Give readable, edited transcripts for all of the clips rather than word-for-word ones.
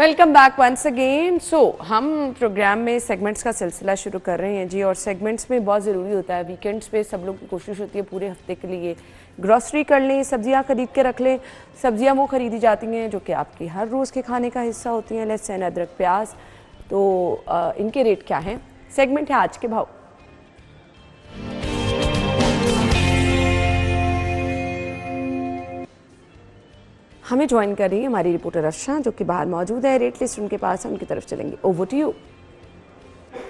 Welcome back once again. हम program में segments का सिलसिला शुरू कर रहे हैं जी, और सेगमेंट्स में बहुत ज़रूरी होता है, वीकेंड्स पे सब लोग की कोशिश होती है पूरे हफ्ते के लिए ग्रॉसरी कर लें, सब्जियां खरीद के रख लें। सब्जियां वो खरीदी जाती हैं जो कि आपकी हर रोज़ के खाने का हिस्सा होती हैं, लहसुन, अदरक, प्याज। तो इनके रेट क्या हैं? सेगमेंट है आज के भाव। हमें ज्वाइन कर रही है हमारी रिपोर्टर अर्शा, जो कि बाहर मौजूद है। रेट लिस्ट उनके पास है, उनकी तरफ चलेंगे। Over to you.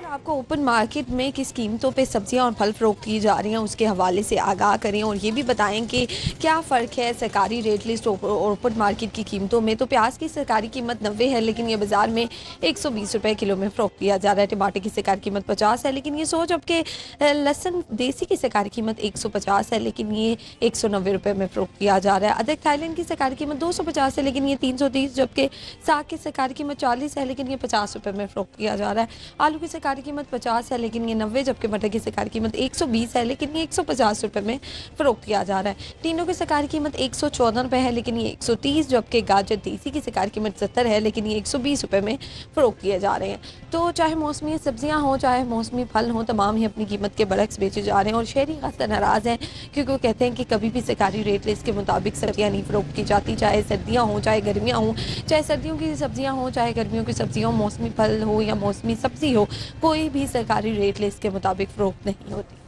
आपको ओपन मार्केट में किस कीमतों पे सब्जियां और फल फरोख्त की जा रही हैं उसके हवाले से आगाह करें, और ये भी बताएं कि क्या फ़र्क है सरकारी रेट लिस्ट और ओपन मार्केट की कीमतों में। तो प्याज की सरकारी कीमत 90 है, लेकिन ये बाज़ार में 120 रुपये किलो में फ़रोख्त किया जा रहा है। टमाटर की सरकारी कीमत 50 है, लेकिन ये 100, जबकि लहसुन देसी की सरकारी कीमत 150 है, लेकिन ये 190 रुपये में फ़रोख्त किया जा रहा है। अदरक थाईलैंड की सरकारी कीमत 250 है, लेकिन ये 330, जबकि साग की सरकारी कीमत 40 है, लेकिन ये 50 रुपये में फ़रोख्त किया जा रहा है। आलू की सरकारी कीमत 50 है, लेकिन ये 90, जबकि मटर की सरकारी कीमत 120 है, लेकिन ये 150 रुपये में फ़रोख्त किया जा रहा है। टीनों की सरकारी कीमत 114 रुपये है, लेकिन ये 130, जबकि गाजर देसी की सरकारी कीमत 70 है, लेकिन ये 120 रुपये में फ़रोख्त किए जा रहे हैं। तो चाहे मौसमी सब्जियां हों, चाहे मौसमी फल हों, तमाम ही अपनी कीमत के बरक्स बेचे जा रहे हैं। और शहरी खासकर नाराज़ हैं, क्योंकि वो कहते हैं कि कभी भी सरकारी रेट लिस्ट के मुताबिक सब्जियाँ नहीं फ़रोख्त की जाती, चाहे सर्दियाँ हों चाहे गर्मियाँ हों, चाहे सर्दियों की सब्जियाँ हों चाहे गर्मियों की सब्जियाँ हों, मौसमी फल हो या मौसमी सब्जी हो, कोई भी सरकारी रेट लिस्ट के मुताबिक फ़रोख्त नहीं होती।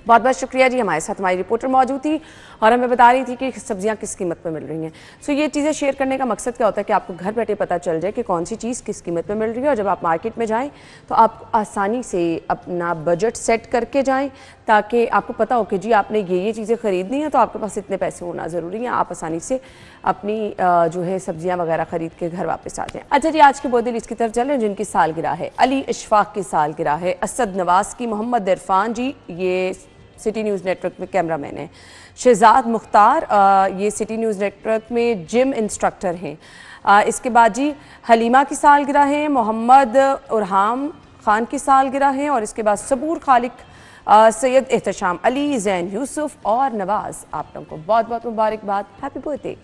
बहुत बहुत शुक्रिया जी। हमारे साथ हमारी रिपोर्टर मौजूद थी और हमें बता रही थी कि सब्जियां किस कीमत पर मिल रही हैं। ये चीज़ें शेयर करने का मकसद क्या होता है कि आपको घर बैठे पता चल जाए कि कौन सी चीज़ किस कीमत पर मिल रही है, और जब आप मार्केट में जाएं तो आप आसानी से अपना बजट सेट करके जाएं, ताकि आपको पता हो कि जी आपने ये चीज़ें ख़रीदनी है तो आपके पास इतने पैसे होना ज़रूरी है, आप आसानी से अपनी जो है सब्जियाँ वगैरह ख़रीद के घर वापस आ जाएँ। अच्छा जी, आज के बोदिल इसकी तरफ चलें जिनकी सालगिरह है। अली इशफाक की सालगिरह है, असद नवाज़ की, मोहम्मद इरफान जी ये सिटी न्यूज़ नेटवर्क में कैमरामैन है, शहजाद मुख्तार ये सिटी न्यूज़ नेटवर्क में जिम इंस्ट्रक्टर हैं। इसके बाद जी हलीमा की सालगिरह है, मोहम्मद उरहाम खान की सालगिरह है, और इसके बाद सबूर खालिक, सैयद एहतशाम अली, जैन यूसुफ और नवाज़। आप लोगों को बहुत बहुत मुबारकबाद, happy birthday.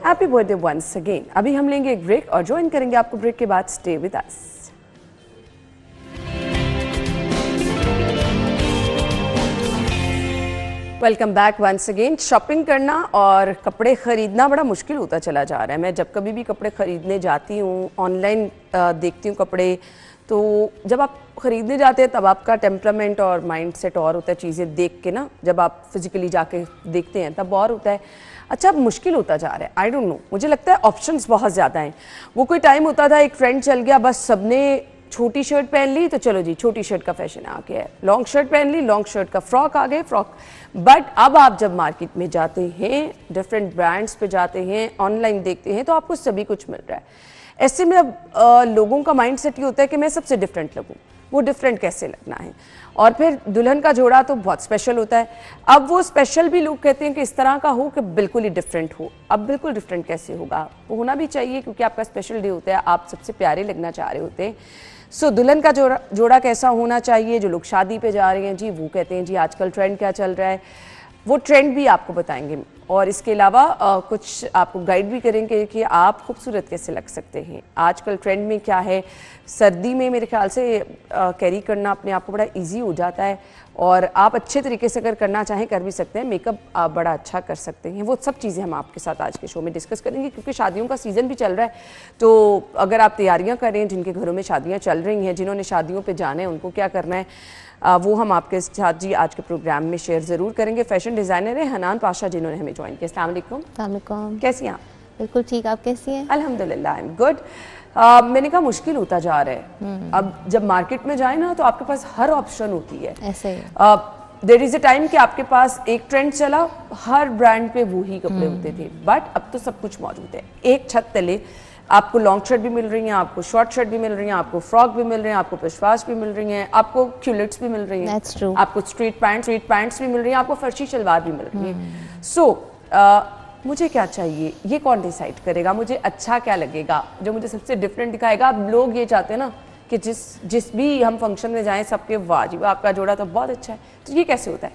Happy birthday once again. अभी हम लेंगे एक ब्रेक और ज्वाइन करेंगे आपको ब्रेक के बाद। Stay with us. Welcome back once again. Shopping करना और कपड़े ख़रीदना बड़ा मुश्किल होता चला जा रहा है। मैं जब कभी भी कपड़े ख़रीदने जाती हूँ, ऑनलाइन देखती हूँ कपड़े, तो जब आप ख़रीदने जाते हैं तब आपका टेम्परामेंट और माइंड सेट और होता है चीज़ें देख के ना। जब आप फिज़िकली जाके देखते हैं तब और होता है। अच्छा, अब मुश्किल होता जा रहा है। आई डोंट नो, मुझे लगता है ऑप्शंस बहुत ज़्यादा हैं। वो कोई टाइम होता था, एक ट्रेंड चल गया, बस सबने छोटी शर्ट पहन ली तो चलो जी छोटी शर्ट का फैशन आ गया है, लॉन्ग शर्ट पहन ली, लॉन्ग शर्ट का फ्रॉक आ गए, फ्रॉक। बट अब आप जब मार्केट में जाते हैं, डिफरेंट ब्रांड्स पे जाते हैं, ऑनलाइन देखते हैं, तो आपको सभी कुछ मिल रहा है। ऐसे में अब लोगों का माइंड सेट ये होता है कि मैं सबसे डिफरेंट लगूं। वो डिफरेंट कैसे लगना है? और फिर दुल्हन का जोड़ा तो बहुत स्पेशल होता है। अब वो स्पेशल भी लोग कहते हैं कि इस तरह का हो कि बिल्कुल ही डिफरेंट हो। अब बिल्कुल डिफरेंट कैसे होगा? वो होना भी चाहिए क्योंकि आपका स्पेशल डे होता है, आप सबसे प्यारे लगना चाह रहे होते हैं। सो दुल्हन का जोड़ा कैसा होना चाहिए? जो लोग शादी पे जा रहे हैं जी, वो कहते हैं जी आजकल ट्रेंड क्या चल रहा है, वो ट्रेंड भी आपको बताएंगे। और इसके अलावा कुछ आपको गाइड भी करेंगे कि आप खूबसूरत कैसे लग सकते हैं। आजकल ट्रेंड में क्या है, सर्दी में मेरे ख्याल से कैरी करना अपने आप को बड़ा इजी हो जाता है, और आप अच्छे तरीके से अगर करना चाहें कर भी सकते हैं। मेकअप आप बड़ा अच्छा कर सकते हैं। वो सब चीज़ें हम आपके साथ आज के शो में डिस्कस करेंगे, क्योंकि शादियों का सीज़न भी चल रहा है। तो अगर आप तैयारियां कर रहे हैं, जिनके घरों में शादियां चल रही हैं, जिन्होंने शादियों पे जाना है, उनको क्या करना है, वो हम आपके साथ जी आज के प्रोग्राम में शेयर ज़रूर करेंगे। फैशन डिज़ाइनर है हनान पाशा, जिन्होंने हमें ज्वाइन किया। अस्सलाम वालेकुम। कैसी हैं आप? बिल्कुल ठीक, आप कैसी हैं? अल्हम्दुलिल्लाह, आई एम गुड। मैंने कहा मुश्किल होता जा रहा है। अब जब मार्केट में जाए ना तो आपके पास हर ऑप्शन होती है। ऐसे ही देयर इज़ अ टाइम कि आपके पास एक ट्रेंड चला, हर ब्रांड पे वही कपड़े होते थे, बट अब तो सब कुछ मौजूद है। एक छत तले आपको लॉन्ग शर्ट भी मिल रही हैं, आपको शॉर्ट शर्ट भी मिल रही हैं, आपको फ्रॉक भी मिल रहे हैं, आपको पेशवाज भी मिल रही हैं, आपको क्यूलेट्स भी मिल रही हैं, That's true. आपको स्ट्रीट पैंट्स भी मिल रही हैं, आपको फर्शी शलवार भी मिल रही है। सो मुझे क्या चाहिए, ये कौन डिसाइड करेगा? मुझे अच्छा क्या लगेगा जो मुझे सबसे डिफरेंट दिखाएगा? अब लोग ये चाहते हैं ना कि जिस भी हम फंक्शन में जाएं सबके वाजिब आपका जोड़ा तो बहुत अच्छा है। तो ये कैसे होता है?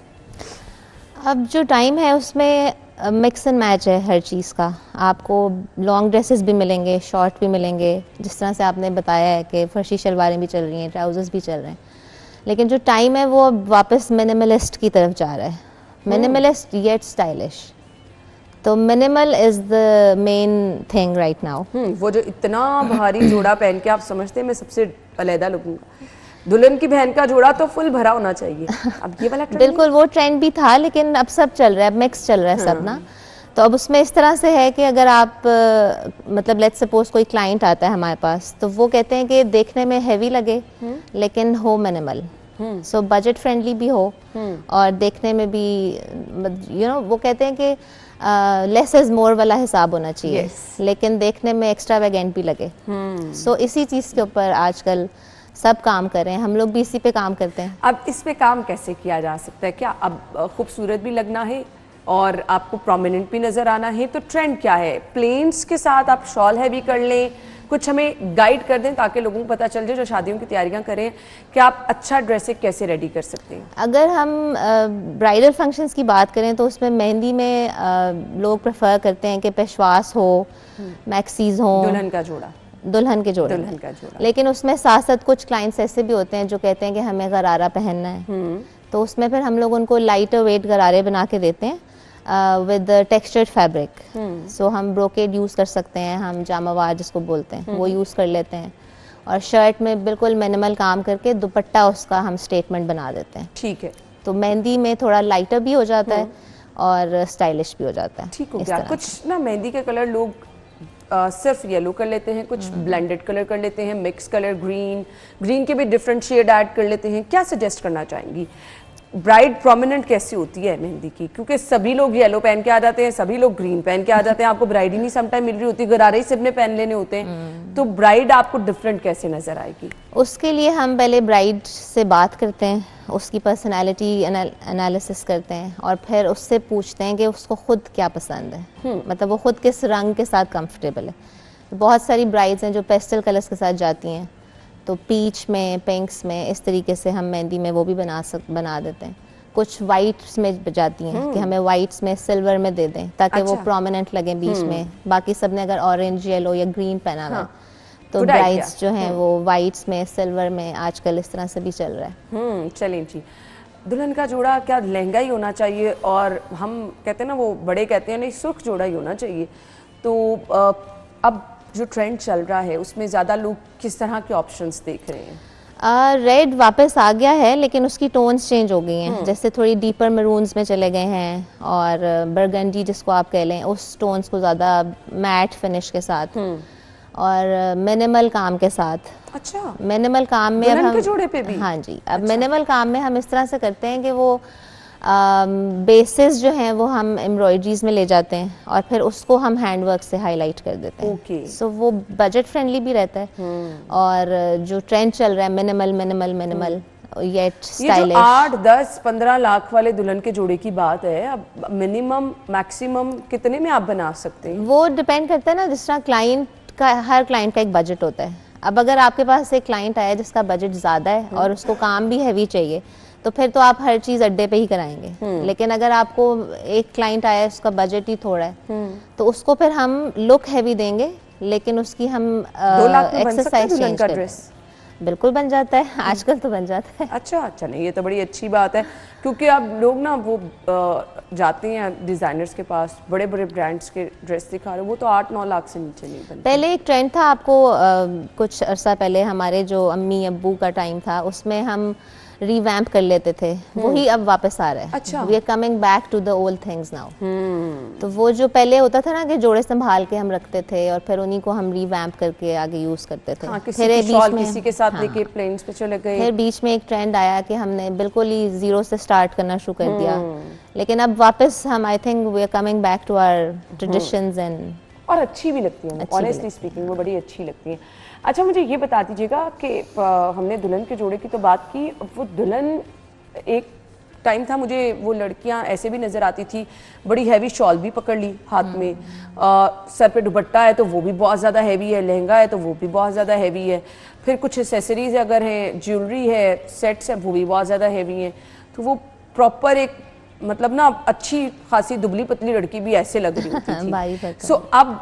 अब जो टाइम है उसमें मिक्स एंड मैच है हर चीज़ का। आपको लॉन्ग ड्रेसेस भी मिलेंगे, शॉर्ट भी मिलेंगे, जिस तरह से आपने बताया है कि फर्शी शलवारें भी चल रही हैं, ट्राउजर्स भी चल रहे हैं। लेकिन जो टाइम है वो अब वापस मिनिमलिस्ट की तरफ जा रहा है। Minimalist yet stylish. तो minimal is the main thing right now. वो जो इतना भारी जोड़ा पहन के आप समझते हैं मैं सबसे अलहदा लगूंगा। दुल्हन की बहन का जोड़ा तो फुल भरा होना चाहिए। अब ये वाला बिल्कुल वो ट्रेंड भी था, लेकिन अब सब चल रहा है, मिक्स चल रहा है सब ना। तो अब उसमें इस तरह से है कि अगर आप मतलब लेट्स सपोज कोई क्लाइंट आता है हमारे पास, तो वो कहते हैं कि देखने में हैवी लगे लेकिन हो मिनिमल, सो बजट फ्रेंडली भी हो और देखने में भी वो कहते हैं कि लेस इज मोर वाला हिसाब होना चाहिए, लेकिन देखने में एक्स्ट्रावेगेंट भी लगे। सो इसी चीज़ के ऊपर आजकल सब काम कर रहे हैं, हम लोग भी इसी पे काम करते हैं। अब इस पे काम कैसे किया जा सकता है? क्या अब खूबसूरत भी लगना है और आपको प्रोमिनेंट भी नज़र आना है, तो ट्रेंड क्या है? प्लेन्स के साथ आप शॉल है भी कर लें, कुछ हमें गाइड कर दें ताकि लोगों को पता चल जाए जो शादियों की तैयारियां करें कि आप अच्छा ड्रेसें कैसे रेडी कर सकते हैं। अगर हम ब्राइडल फंक्शंस की बात करें तो उसमें मेहंदी में लोग प्रेफर करते हैं कि पेशवास हो, मैक्सीज हो, दुल्हन का जोड़ा, दुल्हन के जोड़े दुल्हन का जोड़ा। लेकिन उसमें साथ साथ कुछ क्लाइंट्स ऐसे भी होते हैं जो कहते हैं कि हमें गरारा पहनना है, तो उसमें फिर हम लोग उनको लाइटर वेट गरारे बना के देते हैं विद टेक्सचर्ड फैब्रिक। सो हम ब्रोकेड यूज़ कर सकते हैं, हम जामावार जिसको बोलते हैं वो यूज़ कर लेते हैं, और शर्ट में बिल्कुल मिनिमल काम करके दुपट्टा उसका हम स्टेटमेंट बना देते हैं। ठीक है, तो मेहंदी में थोड़ा लाइटर भी हो जाता है और स्टाइलिश भी हो जाता है। ठीक हो गया। कुछ ना मेहंदी के कलर लोग सिर्फ येलो कर लेते हैं, कुछ ब्लेंडेड कलर कर लेते हैं, मिक्स कलर, ग्रीन के भी डिफरेंट शेड ऐड कर लेते हैं। क्या सजेस्ट करना चाहेंगी? ब्राइड प्रोमिनेंट कैसी होती है मेहंदी की? क्योंकि सभी लोग येलो पहन के आ जाते हैं, सभी लोग ग्रीन पहन के आ जाते हैं, आपको ब्राइड ही नहीं समटाइम मिल रही होती, गरारे ही सबने पहन लेने होते हैं, तो ब्राइड आपको डिफरेंट कैसे नजर आएगी? उसके लिए हम पहले ब्राइड से बात करते हैं, उसकी पर्सनालिटी एनालिसिस करते हैं और फिर उससे पूछते हैं कि उसको खुद क्या पसंद है, मतलब वो खुद किस रंग के साथ कंफर्टेबल है। तो बहुत सारी ब्राइड्स हैं जो पेस्टल कलर्स के साथ जाती हैं, तो पीच में, पिंक्स में, इस तरीके से हम मेहंदी में वो भी बना देते हैं। कुछ वाइट्स में जाती हैं कि हमें वाइट्स में सिल्वर में दे दें ताकि वो प्रोमिनेंट लगे बीच में। बाकी सब ने अगर ऑरेंज, येलो या ग्रीन पहना हुआ है तो ब्राइड्स जो हैं वो वाइट्स में, सिल्वर में, आजकल इस तरह से भी चल रहा है। चलें जी। दुल्हन का जोड़ा क्या लहंगा ही होना चाहिए, और हम कहते हैं ना, वो बड़े कहते हैं नहीं, सुर्ख जोड़ा ही होना चाहिए। तो अब जो ट्रेंड चल रहा है उसमें ज़्यादा लोग किस तरह के ऑप्शंस देख रहे हैं? रेड वापस आ गया है, लेकिन उसकी टोन्स चेंज हो गई हैं। जैसे थोड़ी डीपर मरून्स में चले गए हैं, और बरगंडी जिसको आप कह लें, उस टोन्स को ज़्यादा मैट फिनिश के साथ और मिनिमल काम के साथ। अच्छा, मिनिमल काम में अब दुल्हन हम, के जोड़े पे भी? हाँ जी, अब मिनिमल काम में हम इस तरह से करते हैं कि वो बेसिस जो हैं वो हम एम्ब्रॉयडरीज में ले जाते हैं और फिर उसको हम हैंडवर्क से हाईलाइट कर देते हैं। ओके। सो वो बजट फ्रेंडली भी रहता है, और जो ट्रेंड चल रहा है मिनिमल मिनिमल मिनिमल येट ये जो स्टाइलिश। 8, 10, 15 लाख वाले दुल्हन के जोड़े की बात है, अब मिनिमम मैक्सिमम कितने में आप बना सकते हैं? वो डिपेंड करता है ना, जिस तरह क्लाइंट का, हर क्लाइंट का एक बजट होता है। अब अगर आपके पास एक क्लाइंट आया जिसका बजट ज़्यादा है और उसको काम भी हैवी चाहिए, तो फिर तो आप हर चीज़ अड्डे पे ही कराएंगे। लेकिन अगर आपको एक क्लाइंट आया उसका बजट ही थोड़ा है, तो उसको फिर हम लुक हैवी देंगे, लेकिन उसकी हम 2 लाख में बन सकता है एक्सरसाइज दुल्हन चेंज का कर ड्रेस? बिल्कुल बन जाता है, आजकल तो बन जाता है। अच्छा, चलिए, ये तो बड़ी अच्छी बात है, क्योंकि अब लोग ना वो जाते हैं डिज़ाइनर्स के पास, बड़े बड़े ब्रांड्स के ड्रेस दिखा रहे, वो तो 8-9 लाख से नीचे नहीं बनते। पहले एक ट्रेंड था, आपको कुछ अरसा पहले हमारे जो अम्मी अब्बू का टाइम था, उसमें हम रिवैम्प कर लेते थे, वही अब वापस आ रहा है। अच्छा। We are coming back to the old things now. तो वो जो पहले होता था ना कि जोड़े संभाल के हम रखते थे और फिर उन्हीं को हम रिवैम्प करके आगे यूज करते थे। हाँ, किसी फिर की बीच शॉल में, किसी के साथ हाँ, लेके प्लेन्स पे चले गए। फिर बीच में एक ट्रेंड आया कि हमने बिल्कुल ही जीरो से स्टार्ट करना शुरू कर दिया, लेकिन अब वापस हम, I think we are coming back to our traditions and और अच्छी भी लगती है, ऑनेस्टली स्पीकिंग वो बड़ी अच्छी लगती है। अच्छा, मुझे ये बता दीजिएगा कि हमने दुल्हन के जोड़े की तो बात की, वो दुल्हन, एक टाइम था मुझे वो लड़कियां ऐसे भी नज़र आती थी, बड़ी हैवी शॉल भी पकड़ ली हाथ में, सर पे दुपट्टा है तो वो भी बहुत ज़्यादा हैवी है, लहंगा है तो वो भी बहुत ज़्यादा हैवी है, फिर कुछ एसेसरीज अगर हैं, ज्वेलरी है, सेट्स है, वो भी बहुत ज़्यादा हैवी हैं। तो वो प्रॉपर एक, मतलब ना, अच्छी खासी दुबली पतली लड़की भी ऐसे लग रही होती थी। सो अब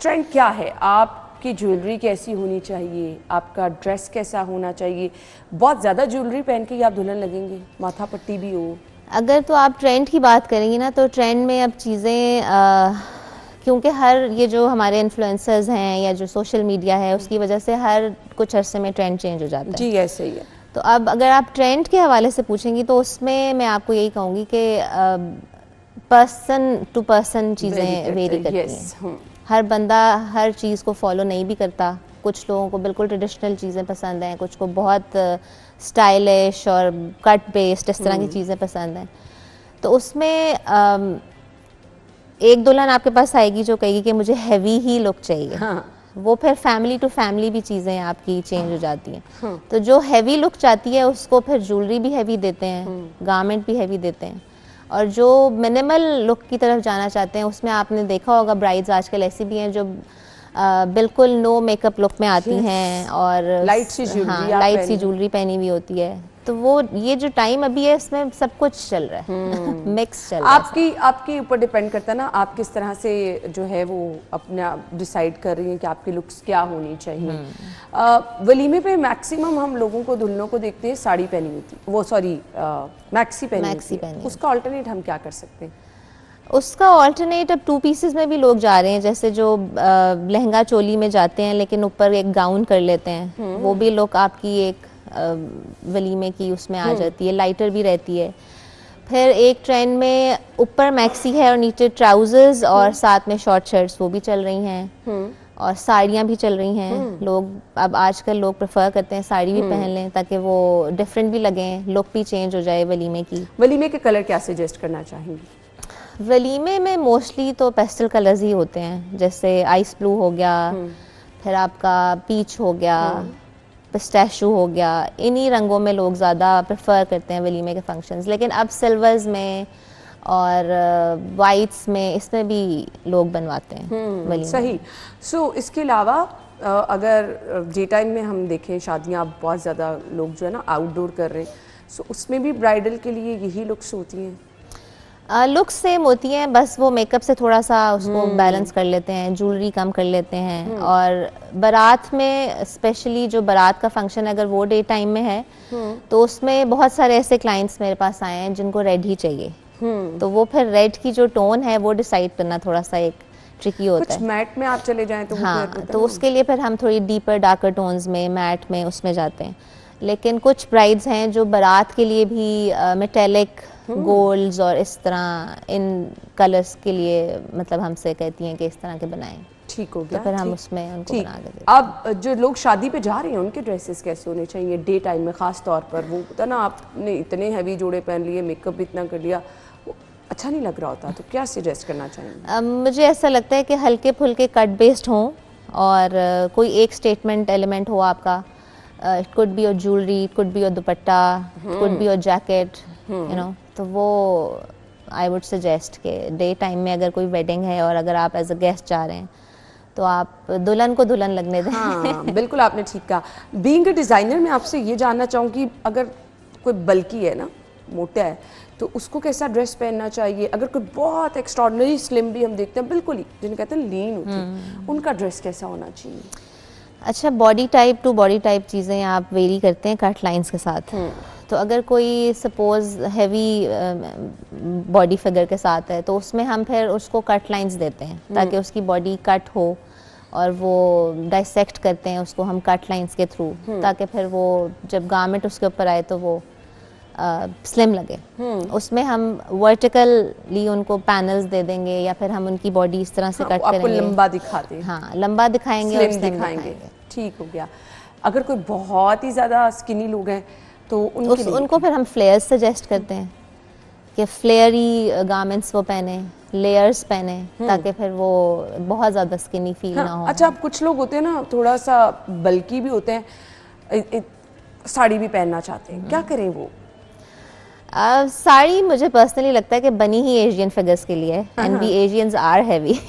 ट्रेंड क्या है? आपकी ज्वेलरी कैसी होनी चाहिए? आपका ड्रेस कैसा होना चाहिए? बहुत ज़्यादा ज्वेलरी पहन के ही आप दुल्हन लगेंगे, माथा पट्टी भी हो? अगर तो आप ट्रेंड की बात करेंगी ना, तो ट्रेंड में अब चीज़ें, क्योंकि हर ये जो हमारे इन्फ्लुएंसर्स हैं या जो सोशल मीडिया है, उसकी वजह से हर कुछ अरसे में ट्रेंड चेंज हो जाता है। जी, ऐसे ही है। तो अब अगर आप ट्रेंड के हवाले से पूछेंगी, तो उसमें मैं आपको यही कहूँगी कि पर्सन टू पर्सन चीज़ें वेरी करती हैं। हर बंदा हर चीज़ को फॉलो नहीं भी करता। कुछ लोगों को बिल्कुल ट्रेडिशनल चीज़ें पसंद हैं, कुछ को बहुत स्टाइलिश और कट बेस्ड इस तरह की चीज़ें पसंद हैं। तो उसमें एक दुल्हन आपके पास आएगी जो कहेगी कि मुझे हैवी ही लुक चाहिए। हाँ। वो फिर फैमिली टू फैमिली भी चीज़ें आपकी चेंज हो जाती हैं। तो जो हैवी लुक चाहती है उसको फिर ज्वेलरी भी हैवी देते हैं, गारमेंट भी हैवी देते हैं। और जो मिनिमल लुक की तरफ जाना चाहते हैं, उसमें आपने देखा होगा ब्राइड्स आजकल ऐसी भी हैं जो बिल्कुल नो मेकअप लुक में आती हैं और लाइट सी ज्वेलरी, हाँ, लाइट सी ज्वेलरी पहनी हुई होती है। तो वो ये जो टाइम अभी है, इसमें सब कुछ चल रहा है, मिक्स चल रहा है। आपके ऊपर डिपेंड करता है ना, आप किस तरह से जो है वो अपना डिसाइड कर रही हैं कि आपकी लुक्स क्या होनी चाहिए। वलीमे पे मैक्सिमम हम लोगों को, दुल्हनों को देखते हैं साड़ी पहनी होती, वो सॉरी मैक्सी पहनी होती। उसका ऑल्टरनेट हम क्या कर सकते हैं? उसका ऑल्टरनेट अब 2 पीसेस में भी लोग जा रहे हैं, जैसे जो लहंगा चोली में जाते हैं लेकिन ऊपर एक गाउन कर लेते हैं, वो भी लुक आपकी एक वलीमे की उसमें आ जाती है, लाइटर भी रहती है। फिर एक ट्रेंड में ऊपर मैक्सी है और नीचे ट्राउजर्स और साथ में शॉर्ट शर्ट्स, वो भी चल रही हैं। और साड़ियाँ भी चल रही हैं। लोग अब आजकल लोग प्रेफर करते हैं साड़ी भी पहन लें, ताकि वो डिफरेंट भी लगें, लुक भी चेंज हो जाए वलीमे की। वलीमे के कलर क्या सजेस्ट करना चाहेंगी? वलीमे में मोस्टली तो पेस्टल कलर्स ही होते हैं, जैसे आइस ब्लू हो गया, फिर आपका पीच हो गया, पिस्टैशू हो गया। इन्हीं रंगों में लोग ज़्यादा प्रेफर करते हैं वलीमे के फंक्शंस। लेकिन अब सिल्वर्स में और वाइट्स में, इसमें भी लोग बनवाते हैं वलीमे। सही। सो इसके अलावा अगर डे टाइम में हम देखें शादियाँ, बहुत ज़्यादा लोग जो है ना आउटडोर कर रहे हैं, सो उसमें भी ब्राइडल के लिए यही लुक्स होती हैं? लुक्स सेम होती हैं, बस वो मेकअप से थोड़ा सा उसको बैलेंस कर लेते हैं, ज्वेलरी कम कर लेते हैं। और बारात में स्पेशली जो बारात का फंक्शन अगर वो डे टाइम में है तो उसमें बहुत सारे ऐसे क्लाइंट्स मेरे पास आए हैं जिनको रेड ही चाहिए। तो वो फिर रेड की जो टोन है वो डिसाइड करना थोड़ा सा एक ट्रिकी होता कुछ है। मैट में आप चले जाएं तो वो हाँ, फिर तो उसके लिए फिर हम थोड़ी डीपर डार्कर टोन्स में, मैट में, उसमें जाते हैं। लेकिन कुछ ब्राइड्स हैं जो बारात के लिए भी मेटेलिक गोल्ड्स और इस तरह इन कलर्स के लिए मतलब हमसे कहती हैं कि इस तरह के बनाएं, ठीक हो तो गया। फिर हम ठीक। उसमें उनको ठीक। बना के देते हैं। अब जो लोग शादी पे जा रहे हैं उनके ड्रेसेस कैसे होने चाहिए डे टाइम में, खास तौर पर? वो होता ना, आपने इतने हैवी जोड़े पहन लिए, मेकअप भी इतना कर लिया, वो अच्छा नहीं लग रहा होता, तो क्या सजेस्ट करना चाहेंगे? मुझे ऐसा लगता है कि हल्के फुल्के कट बेस्ड हों और कोई एक स्टेटमेंट एलिमेंट हो आपका। It could be your jewellery, it could be your dupatta, it could be your jacket, you know. तो वो आई वुड सजेस्ट कि डे टाइम में अगर कोई वेडिंग है और अगर आप एज अ गेस्ट जा रहे हैं तो आप दुल्हन को दुल्हन लगने दें। हाँ, बिल्कुल आपने ठीक कहा। बीइंग अ डिज़ाइनर, मैं आपसे ये जानना चाहूँगी, अगर कोई बल्की है ना, मोटा है, तो उसको कैसा ड्रेस पहनना चाहिए? अगर कोई बहुत एक्स्ट्रॉर्डनरी स्लिम भी हम देखते हैं, बिल्कुल ही जिन्हें कहते हैं लीन होती है, उनका ड्रेस कैसा होना चाहिए? अच्छा, body type two body type चीज़ें आप वेरी करते हैं कट लाइंस के साथ। तो अगर कोई सपोज हैवी बॉडी फिगर के साथ है तो उसमें हम फिर उसको कट लाइंस देते हैं ताकि उसकी बॉडी कट हो, और वो डाइसेक्ट करते हैं उसको हम कट लाइंस के थ्रू, ताकि फिर वो जब गारमेंट उसके ऊपर आए तो वो स्लिम लगे। उसमें हम वर्टिकली उनको पैनल्स दे देंगे या फिर हम उनकी बॉडी इस तरह से हाँ, कट आपको करेंगे। लंबा दिखाते हैं। हाँ, लंबा दिखाएंगे और स्लिम स्लिम दिखाएंगे। ठीक हो गया। अगर कोई बहुत ही ज़्यादा स्किनी लोग हैं तो उनके लिए उनको फिर हम फ्लेयर्स सजेस्ट करते हैं कि फ्लेयरी गारमेंट्स वो पहने, लेयर्स पहने, ताकि फिर वो बहुत ज़्यादा स्किनी फील ना हो। अच्छा, अब कुछ लोग होते हैं ना थोड़ा सा बल्की भी होते हैं, साड़ी भी पहनना चाहते हैं, क्या करें वो? साड़ी मुझे पर्सनली लगता है कि बनी ही एशियन फिगर्स के लिए है, and we Asians are heavy.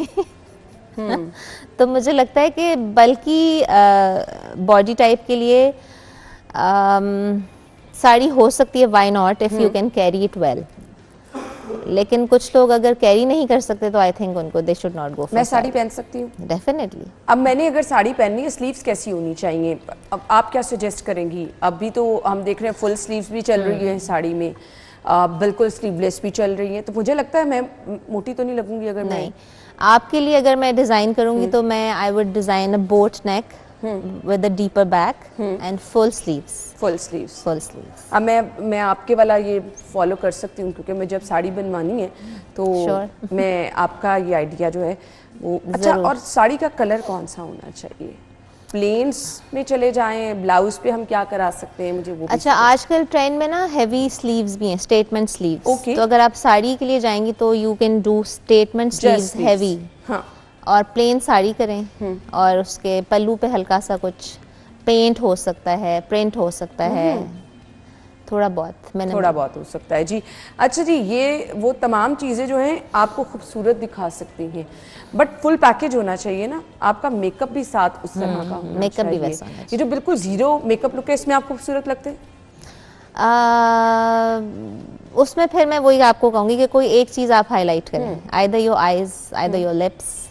तो मुझे लगता है कि बल्कि बॉडी टाइप के लिए साड़ी हो सकती है, why not, if you can carry it well. लेकिन कुछ लोग अगर कैरी नहीं कर सकते तो आई थिंक उनको they should not go for. मैं साड़ी पहन सकती हूँ? डेफिनेटली। अब मैंने अगर साड़ी पहननी है, स्लीव्स कैसी होनी चाहिए? अब आप क्या सजेस्ट करेंगी? अभी तो हम देख रहे हैं फुल स्लीव्स भी चल रही है साड़ी में, बिल्कुल स्लीवलेस भी चल रही है, तो मुझे लगता है मैं मोटी तो नहीं लगूंगी अगर नहीं, आपके लिए अगर मैं डिज़ाइन करूंगी तो मैं I would design a boat neck with a deeper back and full sleeves. Full sleeves. Full sleeves. अब मैं आपके वाला ये फॉलो कर सकती हूँ, क्योंकि मैं जब साड़ी बनवानी है तो मैं आपका ये आइडिया जो है वो। अच्छा, और साड़ी का कलर कौन सा होना चाहिए? प्लेन्स में चले जाएं, ब्लाउज पे हम क्या करा सकते हैं, मुझे वो भी अच्छा, आजकल ट्रेंड में ना हैवी स्लीव्स भी हैं, स्टेटमेंट स्लीव्स। Okay. तो अगर आप साड़ी के लिए जाएंगी तो you can do statement sleeves heavy, हाँ, और प्लेन साड़ी करें और उसके पल्लू पे हल्का सा कुछ पेंट हो सकता है, प्रिंट हो सकता है, थोड़ा बहुत मैंने थोड़ा बहुत हो सकता है जी। अच्छा जी, ये वो तमाम चीज़ें जो हैं आपको खूबसूरत दिखा सकती हैं, बट फुल पैकेज होना चाहिए ना, आपका मेकअप भी साथ उस तरह का होना मेकअप भी चाहिए। वैसा होना ये जो बिल्कुल जीरो मेकअप लुक है, इसमें आप खूबसूरत लगते हैं? उसमें फिर मैं वही आपको कहूँगी कि कोई एक चीज़ आप हाईलाइट करें, either your eyes, either your lips.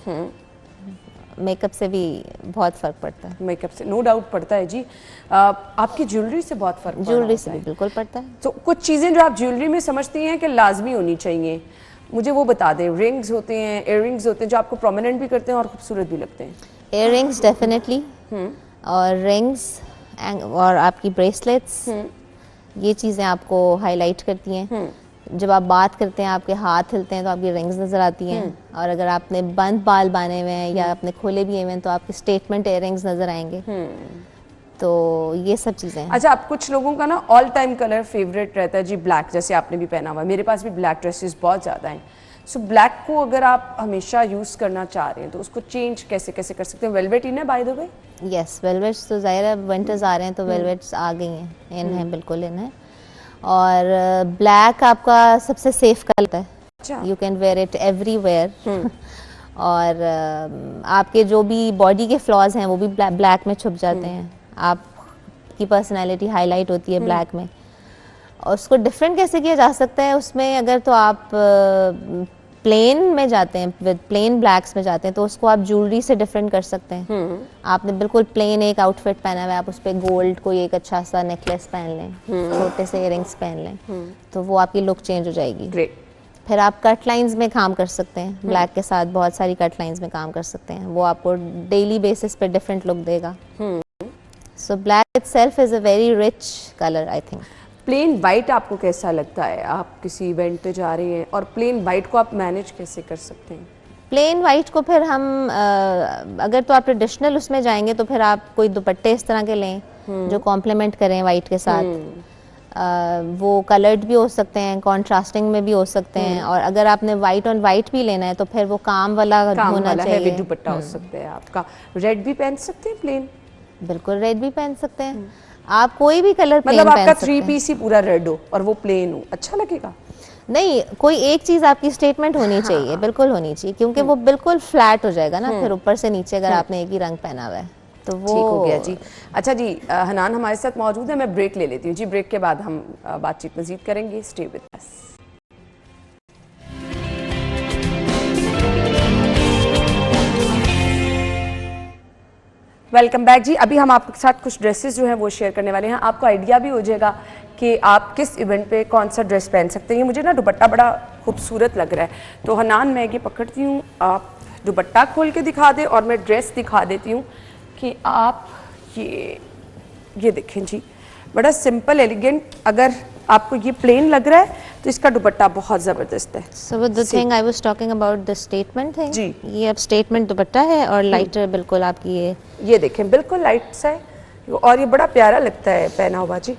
Makeup से भी बहुत फ़र्क पड़ता है। मेकअप से नो डाउट पड़ता है जी। आपकी ज्वेलरी से बहुत फ़र्क पड़ता है। ज्वेलरी से भी बिल्कुल पड़ता है। तो कुछ चीज़ें जो आप ज्वेलरी में समझती हैं कि लाजमी होनी चाहिए, मुझे वो बता दें। रिंग्स होते हैं, इयररिंग्स होते हैं जो आपको प्रोमिनेंट भी करते हैं और खूबसूरत भी लगते हैं। इयररिंग्स डेफिनेटली, और रिंग्स और आपकी ब्रेसलेट्स, ये चीज़ें आपको हाईलाइट करती हैं। जब आप बात करते हैं, आपके हाथ हिलते हैं तो आपकी रिंग्स नज़र आती हैं, और अगर आपने बंद बाल बाने हुए हैं या अपने खोले भी हुए हैं तो आपके स्टेटमेंट इयररिंग्स नज़र आएंगे। तो ये सब चीज़ें। अच्छा, अब कुछ लोगों का ना ऑल टाइम कलर फेवरेट रहता है जी ब्लैक, जैसे आपने भी पहना हुआ है, मेरे पास भी ब्लैक ड्रेसेस बहुत ज़्यादा हैं। सो ब्लैक को अगर आप हमेशा यूज़ करना चाह रहे हैं तो उसको चेंज कैसे कैसे कर सकते हैं? वेलवेट इन है by the way? Yes, velvets तो ज़ाहिर है, विंटर्स आ रहे हैं तो वेलवेट्स आ गई हैं, इन है, बिल्कुल इन है। और ब्लैक आपका सबसे सेफ कलर है, you can wear it everywhere. और आपके जो भी बॉडी के फ्लॉज हैं वो भी ब्लैक में छुप जाते हैं, आपकी पर्सनैलिटी हाईलाइट होती है ब्लैक में। और उसको डिफरेंट कैसे किया जा सकता है, उसमें अगर तो आप प्लेन में जाते हैं, विद प्लेन ब्लैक्स में जाते हैं, तो उसको आप ज्वेलरी से डिफरेंट कर सकते हैं। आपने बिल्कुल प्लेन एक आउटफिट पहना हुआ है, आप उस पर गोल्ड कोई एक अच्छा सा नेकलेस पहन लें, छोटे से इयररिंग्स पहन लें, तो वो आपकी लुक चेंज हो जाएगी। ग्रेट। फिर आप कट लाइंस में काम कर सकते हैं, ब्लैक के साथ बहुत सारी कट लाइंस में काम कर सकते हैं, वो आपको डेली बेसिस पे डिफरेंट लुक देगा। So black itself is a very rich colour I think. Plain white आपको कैसा लगता है? आप किसी इवेंट पे जा रही हैं और प्लेन वाइट को आप मैनेज कैसे कर सकते हैं? प्लेन वाइट को फिर हम अगर तो आप ट्रेडिशनल उसमें जाएंगे तो फिर आप कोई दुपट्टे इस तरह के लें जो कॉम्प्लीमेंट करें वाइट के साथ। वो कलर्ड भी हो सकते हैं, कॉन्ट्रास्टिंग में भी हो सकते हैं, और अगर आपने वाइट ऑन वाइट भी लेना है तो फिर वो काम वाला होना चाहिए। दुपट्टा हो सकता है आपका। रेड भी पहन सकते हैं प्लेन? बिल्कुल रेड भी पहन सकते हैं आप, कोई भी कलर प्लेन मतलब पहन आपका सकते 3 हैं। पीस ही पूरा रेड हो और वो प्लेन हो, अच्छा लगेगा? नहीं, कोई एक चीज आपकी स्टेटमेंट होनी चाहिए, बिल्कुल होनी चाहिए, क्योंकि वो बिल्कुल फ्लैट हो जाएगा ना फिर ऊपर से नीचे अगर आपने एक ही रंग पहना हुआ है तो वो ठीक हो गया जी। अच्छा जी, हनान हमारे साथ मौजूद है, मैं ब्रेक ले लेती हूँ जी। ब्रेक के बाद हम बातचीत मजीद करेंगे। Stay with us. Welcome back जी। अभी हम आपके साथ कुछ ड्रेसेस जो हैं वो शेयर करने वाले हैं, आपको आइडिया भी हो जाएगा कि आप किस इवेंट पे कौन सा ड्रेस पहन सकते हैं। मुझे ना दुपट्टा बड़ा खूबसूरत लग रहा है, तो हनान मैं ये पकड़ती हूँ, आप दुपट्टा खोल के दिखा दें और मैं ड्रेस दिखा देती हूँ कि आप ये देखें जी, बड़ा सिंपल एलिगेंट। अगर आपको ये प्लेन लग रहा है तो इसका दुपट्टा बहुत ज़बरदस्त है। So the thing I was talking about the statement thing, जी। ये अब स्टेटमेंट दुपट्टा है और लाइटर बिल्कुल आपकी ये देखें बिल्कुल लाइट सा है और ये बड़ा प्यारा लगता है पहना हुआ जी।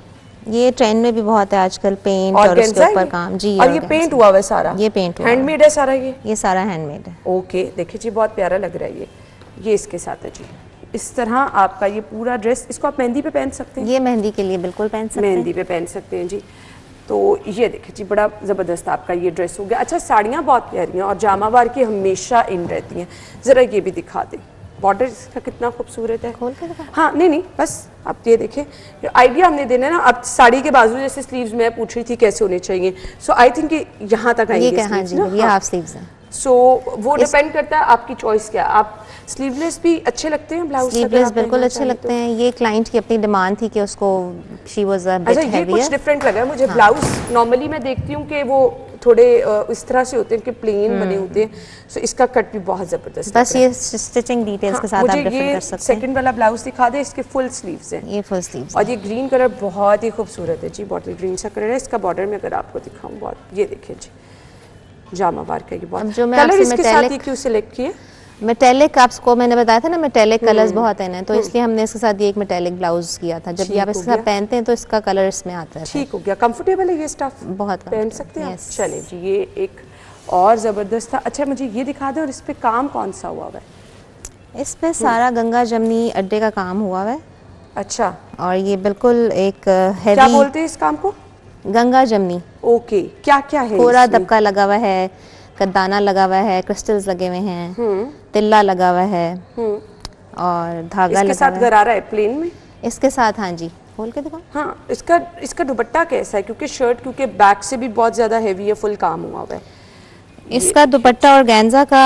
ये ट्रेंड में भी बहुत है आजकल, पेंट और उसके ऊपर काम जी। और ये पेंट हुआ हुआ है सारा? ये पेंट हुआ हैंडमेड है सारा? ये सारा हैंडमेड है। ओके, देखिए जी बहुत प्यारा लग रहा है ये इसके साथ है जी। इस तरह आपका ये पूरा ड्रेस, इसको आप मेहंदी पे पहन सकते हैं। ये मेहंदी के लिए बिल्कुल पहन सकते हैं, मेहंदी पे पहन सकते हैं जी। तो ये देखिए जी बड़ा ज़बरदस्त आपका ये ड्रेस हो गया। अच्छा, साड़ियाँ बहुत प्यारी हैं और जामावार की हमेशा इन रहती हैं। ज़रा ये भी दिखा दें, बॉर्डर इसका कितना खूबसूरत है। खोल के दिखा। हाँ, नहीं बस आप ये देखें, आइडिया हमने देना है ना। अब साड़ी के बाजू जैसे स्लीव्स मैं पूछ रही थी कैसे होने चाहिए, सो आई थिंक यहाँ तक आएंगे हाँ जी, ये हाफ स्लीव्स हैं। सो वो डिपेंड करता है आपकी चॉइस क्या। आप स्लीवलेस भी अच्छे लगते हैं ब्लाउज? स्लीवलेस बिल्कुल अच्छे लगते हैं। ये क्लाइंट की अपनी डिमांड थी कि उसको she was a bit heavier. ये कुछ डिफरेंट लगा मुझे। ब्लाउज नॉर्मली मैं देखती हूँ कि वो थोड़े इस तरह से होते हैं कि प्लेन बने होते हैं, सो इसका कट भी बहुत जबरदस्त। बस ये स्टिचिंग डिटेल्स के साथ आप डिफरेंट कर सकते हैं। सेकंड वाला ब्लाउज दिखा दे, इसके फुल स्लीव्स हैं। ये फुल स्लीव्स और ये ग्रीन कलर बहुत ही खूबसूरत है जी, बॉटल ग्रीन सा कलर है। इसका बॉर्डर में अगर आपको दिखाऊं, बहुत ये देखिए जी जामावार का ये बहुत कलर इसके साथ ही क्यों सिलेक्ट किए? मेटेलिक, आपको मैंने बताया था ना मेटेलिक कलर्स बहुत है ना, तो इसलिए हमने इसके साथ ये एक मेटेलिक ब्लाउज किया था। जब भी आप इसके साथ पहनते हैं तो इसका कलर इसमें आता है। ठीक हो गया, कंफर्टेबल है ये स्टफ, बहुत पहन सकते हैं। चलिए जी, ये एक और ज़बरदस्त था। अच्छा, मुझे ये दिखा दें, और इस पे काम कौन सा हुआ हुआ है? इस पे सारा गंगा जमनी अड्डे का काम हुआ हुआ है। अच्छा, और ये बिल्कुल एक हैवी, क्या बोलते हैं इस काम को? गंगा जमनी। ओके, क्या क्या है? पूरा दबका लगा हुआ है, कद्दाना लगा हुआ है, क्रिस्टल्स लगे हुए हैं, तिल्ला लगा हुआ है और धागा लगा हुआ है। इसके साथ गरारा है प्लेन में? इसके साथ हाँ जी, खोल के दिखाओ। हाँ, इसका दुपट्टा कैसा है? क्योंकि शर्ट क्योंकि बैक से भी बहुत ज्यादा हैवी है, फुल काम हुआ हुआ है। इसका दुपट्टा और गेंजा का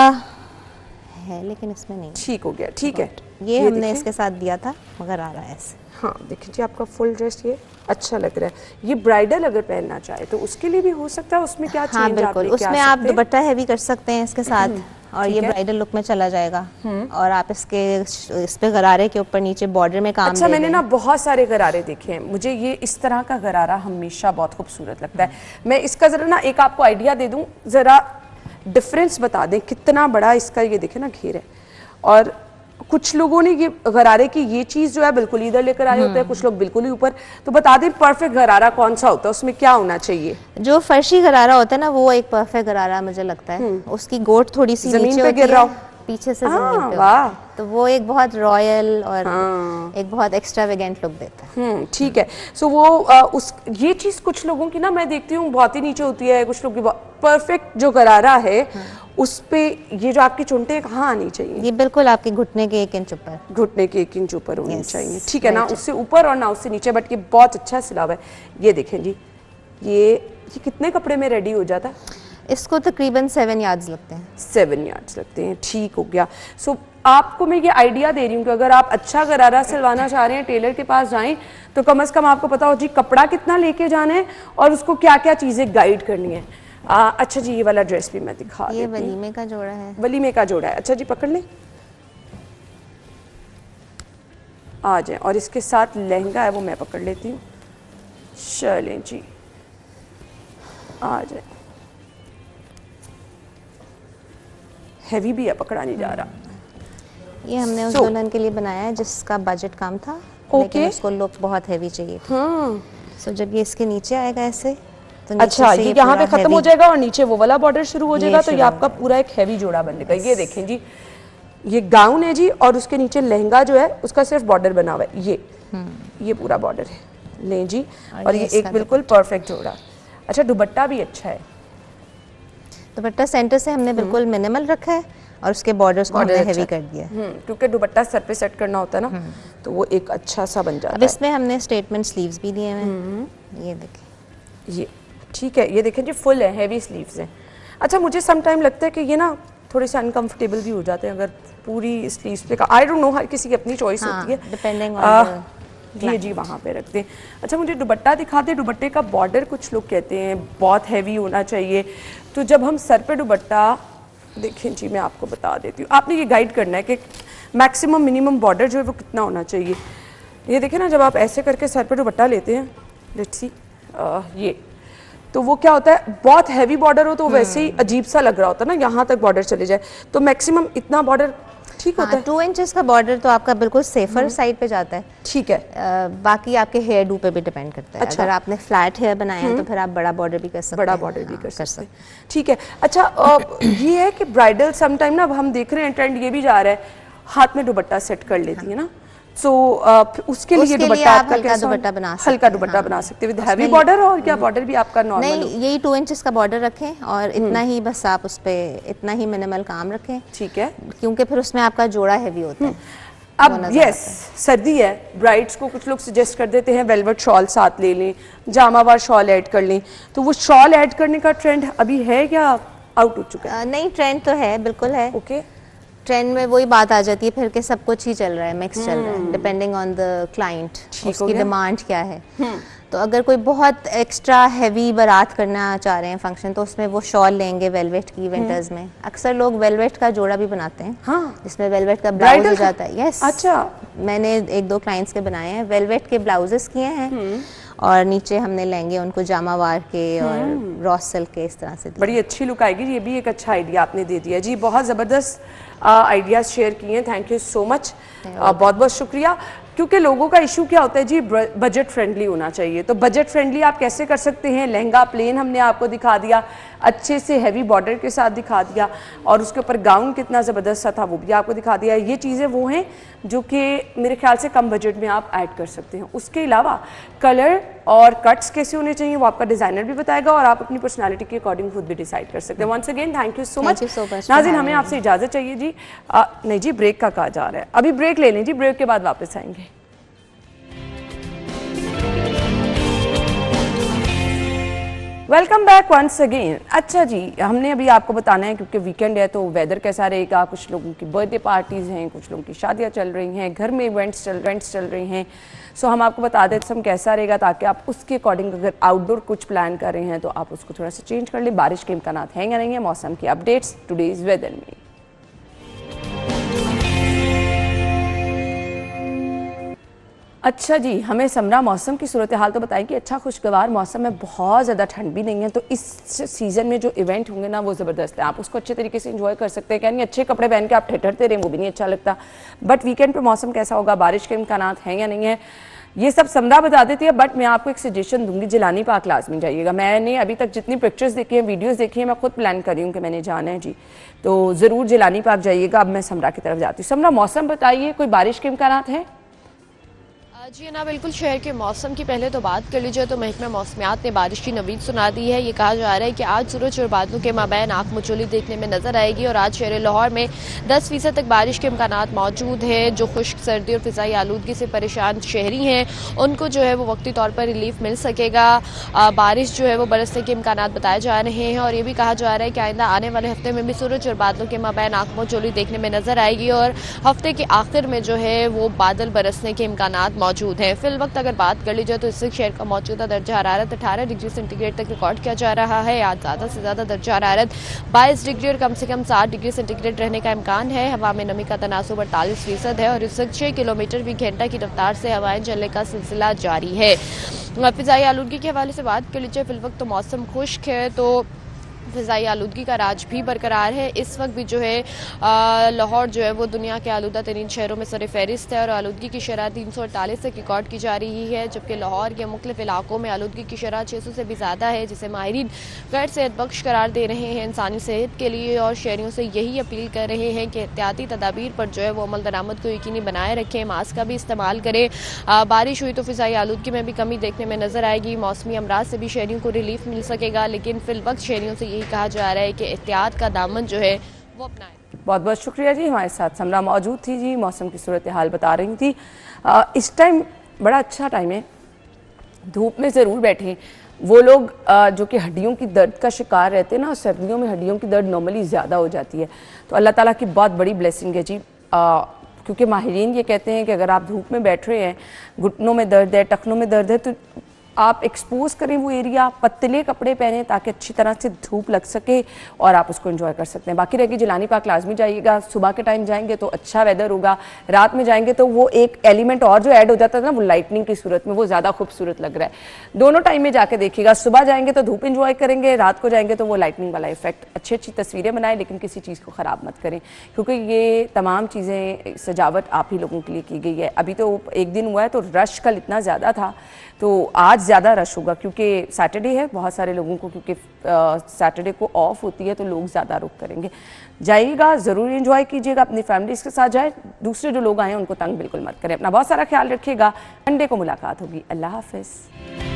है लेकिन इसमें नहीं। ठीक हो गया, ठीक है। ये हमने इसके साथ दिया था मगर आ रहा है ऐसे। हाँ, देखिए जी आपका फुल ड्रेस ये अच्छा लग रहा है। ये ब्राइडल अगर पहनना चाहे तो उसके लिए भी हो सकता है, उसमें क्या हाँ बिल्कुल, उसमें आप दुपट्टा हैवी कर सकते हैं इसके साथ और ये ब्राइडल लुक में चला जाएगा। और आप इस पे गरारे के ऊपर नीचे बॉर्डर में काम। अच्छा, मैंने ना बहुत सारे गरारे देखे हैं, मुझे ये इस तरह का गरारा हमेशा बहुत खूबसूरत लगता है। मैं इसका जरा ना एक आपको आइडिया दे दूं, जरा डिफरेंस बता दें कितना बड़ा इसका ये देखे ना घेर है। और कुछ लोगों ने ये गरारे की ये चीज जो है बिल्कुल इधर लेकर आए होते हैं, कुछ लोग बिल्कुल ही ऊपर। तो बता दें परफेक्ट गरारा कौन सा होता है, उसमें क्या होना चाहिए? जो फर्शी गरारा होता है ना, वो एक परफेक्ट गरारा मुझे लगता है। उसकी गोट थोड़ी सी जमीन पे गिर रहा हो, पीछे से जमीन पे, वाह, तो वो एक बहुत रॉयल और एक बहुत एक्स्ट्रावेगेंट लुक देता है। ठीक है। सो वो ये चीज कुछ लोगों की ना मैं देखती हूँ बहुत ही नीचे होती है, कुछ लोग की परफेक्ट जो गरारा है उस पे ये जो आपकी चुनटे कहाँ आनी चाहिए? ये बिल्कुल आपके घुटने के 1 इंच ऊपर, घुटने के 1 इंच ऊपर होनी चाहिए। ठीक है ना, उससे ऊपर और ना उससे नीचे, बट ये बहुत अच्छा सिला हुआ है। ये देखें जी, ये कितने कपड़े में रेडी हो जाता है? इसको तकरीबन 7 यार्ड्स लगते हैं। 7 यार्ड्स लगते हैं, ठीक हो गया। सो आपको मैं ये आइडिया दे रही हूँ कि अगर आप अच्छा गरारा सिलवाना चाह रहे हैं, टेलर के पास जाएं तो कम से कम आपको पता हो जी कपड़ा कितना लेके जाना है और उसको क्या क्या चीज़ें गाइड करनी है। अच्छा जी, ये वाला ड्रेस भी मैं दिखा ये देती हूँ। वलीमे का जोड़ा है। वलीमे का जोड़ा है, अच्छा जी पकड़ लें, आ जाए। और इसके साथ लहंगा है वो मैं पकड़ लेती हूँ, चलें जी आ जाए। हैवी भी है, पकड़ा नहीं जा रहा। ये हमने उस दुल्हन के लिए बनाया है जिसका बजट कम था, लेकिन उसको लुक बहुत हैवी चाहिए थी। सो जब ये इसके नीचे आएगा ऐसे तो नीचे अच्छा से ये यहाँ पे खत्म हो जाएगा और नीचे वो वाला बॉर्डर शुरू हो जाएगा, तो ये शुरू आपका पूरा एक हैवी जोड़ा बनेगा। ये देखें जी, ये गाउन है जी और उसके नीचे लहंगा जो है उसका सिर्फ बॉर्डर बना हुआ है, ये पूरा बॉर्डर है, लें जी। और ये एक बिल्कुल परफेक्ट जोड़ा। अच्छा दुपट्टा भी अच्छा है, दुपट्टा सेंटर से हमने बिल्कुल मिनिमल रखा है और उसके बॉर्डर्स को हमने हेवी कर दिया है। क्योंकि दुपट्टा सर पे सेट करना होता है ना, तो वो एक अच्छा सा बन जाता है। अब इसमें हमने स्टेटमेंट स्लीव्स भी दिए हैं, ये देखिए, ये ठीक है, ये देखें जी फुल है, हैवी स्लीव्स हैं। अच्छा मुझे सम टाइम लगता है कि ये ना थोड़े से अनकंफर्टेबल भी हो जाते हैं अगर पूरी स्लीव्स पे का, आई डोंट नो, हर किसी की अपनी चॉइस होती है, डिपेंडिंग ऑन ये जी वहाँ पे रखते हैं। अच्छा मुझे दुपट्टा दिखाते, दुपट्टे का बॉर्डर कुछ लोग कहते हैं बहुत हैवी होना चाहिए, तो जब हम सर पे दुपट्टा देखें जी, मैं आपको बता देती हूँ, आपने ये गाइड करना है कि मैक्सिमम मिनिमम बॉर्डर जो है वो कितना होना चाहिए। ये देखें ना, जब आप ऐसे करके सर पे दुपट्टा लेते हैं, लेट्स सी, ये तो वो क्या होता है, बहुत हैवी बॉर्डर हो तो वैसे ही अजीब सा लग रहा होता है ना, यहाँ तक बॉर्डर चले जाए, तो मैक्सिमम इतना बॉर्डर ठीक होता है। 2 इंचेस का बॉर्डर तो आपका बिल्कुल सेफर साइड पे जाता है, ठीक है। बाकी आपके हेयर डू पे भी डिपेंड करता है। अच्छा। अगर आपने फ्लैट हेयर बनाया है तो फिर आप बड़ा बॉर्डर भी कर सकते हैं, बड़ा बॉर्डर भी कर सकते हैं, ठीक है। अच्छा ये है कि ब्राइडल समटाइम ना, अब हम देख रहे हैं ट्रेंड ये भी जा रहा है, हाथ में दुपट्टा सेट कर लेती है ना, तो उसके लिए दुपट्टा आप आपका हल्का कैसा, दुपट्टा बना सकते हल्का हैं, दुपट्टा हाँ। बना सकते हैं विद हैवी बॉर्डर, और क्या बॉर्डर भी आपका नॉर्मल नहीं, यही 2 इंचेस का बॉर्डर रखें और इतना ही बस आप उस पे इतना ही मिनिमल काम रखें, ठीक है, क्योंकि फिर उसमें आपका जोड़ा हैवी होता है। अब यस सर्दी है, ब्राइड्स को कुछ लोग सजेस्ट कर देते हैं वेलवेट शॉल साथ ले लें, जामावार शॉल ऐड कर लें, तो वो शॉल ऐड करने का ट्रेंड अभी है या आउट हो चुका है? नहीं, ट्रेंड तो है, बिल्कुल है। ओके, ट्रेंड में वही बात आ जाती है फिर कि सब कुछ ही चल रहा है, मिक्स चल रहा है, डिपेंडिंग ऑन द क्लाइंट, उसकी डिमांड क्या है। तो अगर कोई बहुत एक्स्ट्रा हैवी बारात करना चाह रहे हैं फंक्शन, तो उसमें वो शॉल लेंगे वेलवेट की विंटर्स में। अक्सर लोग वेलवेट का जोड़ा भी बनाते हैं, हाँ, जिसमें वेलवेट का ब्लाउज हो जाता है। यस, अच्छा, मैंने 1-2 क्लाइंट्स के बनाए हैं, वेलवेट के ब्लाउजेस किए हैं और नीचे हमने लहंगे उनको जामावार के और रॉस सिल्क के इस तरह से दिए। बड़ी अच्छी लुक आएगी, ये भी एक अच्छा आइडिया आपने दे दिया जी, बहुत ज़बरदस्त आइडियाज शेयर किए हैं, थैंक यू सो मच, बहुत बहुत शुक्रिया। क्योंकि लोगों का इशू क्या होता है जी, बजट फ्रेंडली होना चाहिए, तो बजट फ्रेंडली आप कैसे कर सकते हैं, लहंगा प्लेन हमने आपको दिखा दिया, अच्छे से हैवी बॉर्डर के साथ दिखा दिया, और उसके ऊपर गाउन कितना ज़बरदस्त सा था वो भी आपको दिखा दिया। ये चीज़ें वो हैं जो कि मेरे ख्याल से कम बजट में आप ऐड कर सकते हैं। उसके अलावा कलर और कट्स कैसे होने चाहिए वो आपका डिज़ाइनर भी बताएगा, और आप अपनी पर्सनालिटी के अकॉर्डिंग खुद भी डिसाइड कर सकते हैं। Once again thank you so much नाज़रीन, हमें आपसे इजाज़त चाहिए जी, नहीं जी ब्रेक का कहा जा रहा है, अभी ब्रेक ले लें जी, ब्रेक के बाद वापस आएंगे। Welcome back once again. अच्छा जी, हमने अभी आपको बताना है क्योंकि वीकेंड है तो वेदर कैसा रहेगा, कुछ लोगों की बर्थडे पार्टीज़ हैं, कुछ लोगों की शादियां चल रही हैं, घर में इवेंट्स चल रही हैं, सो हम आपको बता देते हम कैसा रहेगा, ताकि आप उसके अकॉर्डिंग अगर आउटडोर कुछ प्लान कर रहे हैं तो आप उसको थोड़ा सा चेंज कर लें। बारिश के इम्कानात हैं या नहीं है, मौसम की अपडेट्स टुडेज़ वेदर में। अच्छा जी, हमें समरा मौसम की सूरत हाल तो बताएं कि अच्छा खुशगवार मौसम है, बहुत ज़्यादा ठंड भी नहीं है, तो इस सीज़न में जो इवेंट होंगे ना वो ज़बरदस्त है, आप उसको अच्छे तरीके से एंजॉय कर सकते हैं। क्या नहीं, अच्छे कपड़े पहन के आप ठहरते रहें वो भी नहीं अच्छा लगता। बट वीकेंड पे मौसम कैसा होगा, बारिश के इम्कानात हैं या नहीं है, ये सब समरा बता देती है। बट मैं आपको एक सजेशन दूंगी, जिलानी पार्क लाजमी जाइएगा। मैंने अभी तक जितनी पिक्चर्स देखी हैं, वीडियोज़ देखी हैं, मैं खुद प्लान कर रही हूँ कि मैंने जाना है जी, तो ज़रूर जिलानी पार्क जाइएगा। अब मैं समरा की तरफ जाती हूँ। समरा मौसम बताइए, कोई बारिश के इम्कानात हैं? जी ना, बिल्कुल शहर के मौसम की पहले तो बात कर लीजिए तो महकमा मौसमियात ने बारिश की नवीद सुना दी है। ये कहा जा रहा है कि आज सूरज और बादलों के माबैन आंख मचोली देखने में नजर आएगी और आज शहर लाहौर में 10% तक बारिश के इम्कानात मौजूद हैं। जो खुश्क सर्दी और फिजाई आलूदगी से परेशान शहरी हैं उनको जो है वो वक्ती तौर पर रिलीफ मिल सकेगा। बारिश जो है वो बरसने के इम्कानात बताए जा रहे हैं और ये भी कहा जा रहा है कि आइंदा आने वाले हफ्ते में भी सूरज और बादलों के माबैन आंख मचोली देखने में नजर आएगी और हफ्ते के आखिर में जो है वो बादल बरसने के इम्कानात मौजूद है। फिल वक्त अगर बात कर ली जाए तो इससे शहर का मौजूदा दर्जा हरारत 18 डिग्री सेंटीग्रेड तक रिकॉर्ड किया जा रहा है। आज ज़्यादा से ज़्यादा दर्जा हरारत 22 डिग्री और कम से कम 7 डिग्री सेंटीग्रेड रहने का इम्कान है। हवा में नमी का तनासुब 48% है और इस वक्त 6 किलोमीटर की घंटा की रफ्तार से हवाएं चलने का सिलसिला जारी है। फिजाई आलूदगी के हवाले से बात कर लीजिए, फिल वक्त तो मौसम खुश्क है तो फ़िज़ाई आलूदगी का राज भी बरकरार है। इस वक्त भी जो है लाहौर जो है वो दुनिया के आलूदा तरीन शहरों में सर फहरिस्त है और आलूदगी की शरह 348 तक रिकॉर्ड की जा रही है, जबकि लाहौर के मुख्तलिफ इलाकों में आलूदगी की शरह 600 से भी ज़्यादा है, जिसे माहिरीन गैर सेहत बख्श करार दे रहे हैं इंसानी सेहत के लिए और शहरियों से यही अपील कर रहे हैं कि एहतियाती तदाबीर पर जो है वो अमल दरामद को यकीनी बनाए रखें, मास्क का भी इस्तेमाल करें। बारिश हुई तो फ़िज़ाई आलूदगी में भी कमी देखने में नजर आएगी, मौसमी अमराज से भी शहरियों को रिलीफ मिल सकेगा, लेकिन फिल वक्त शहरियों से यही कहा जा रहा है कि एहतियात का दामन जो है वो अपनाएं। बहुत बहुत शुक्रिया जी, हमारे साथ समरा मौजूद थी जी, मौसम की सूरत हाल बता रही थी। इस टाइम बड़ा अच्छा टाइम है, धूप में ज़रूर बैठें। वो लोग जो कि हड्डियों की दर्द का शिकार रहते हैं ना, सर्दियों में हड्डियों की दर्द नॉर्मली ज़्यादा हो जाती है, तो अल्लाह ताला की बहुत बड़ी ब्लेसिंग है जी। क्योंकि माहिरीन ये कहते हैं कि अगर आप धूप में बैठ रहे हैं, घुटनों में दर्द है, टखनों में दर्द है, तो आप एक्सपोज करें वो एरिया, पतले कपड़े पहने ताकि अच्छी तरह से धूप लग सके और आप उसको एंजॉय कर सकते हैं। बाकी रहेगी जिलानी पार्क लाजमी जाइएगा, सुबह के टाइम जाएंगे तो अच्छा वेदर होगा, रात में जाएंगे तो वो एक एलिमेंट और जो ऐड हो जाता है ना वो लाइटनिंग की सूरत में, वो ज़्यादा खूबसूरत लग रहा है। दोनों टाइम में जाके देखिएगा, सुबह जाएंगे तो धूप इंजॉय करेंगे, रात को जाएंगे तो वो लाइटनिंग वाला इफेक्ट। अच्छी अच्छी तस्वीरें बनाएं लेकिन किसी चीज़ को ख़राब मत करें, क्योंकि ये तमाम चीज़ें सजावट आप ही लोगों के लिए की गई है। अभी तो एक दिन हुआ है तो रश कल इतना ज़्यादा था, तो आज ज़्यादा रश होगा क्योंकि सैटरडे है, बहुत सारे लोगों को क्योंकि सैटरडे को ऑफ होती है तो लोग ज़्यादा रुक करेंगे। जाइएगा, ज़रूर एंजॉय कीजिएगा, अपनी फैमिलीज़ के साथ जाए, दूसरे जो लोग आए हैं उनको तंग बिल्कुल मत करें। अपना बहुत सारा ख्याल रखिएगा, मंडे को मुलाकात होगी। अल्लाह हाफ़िज़।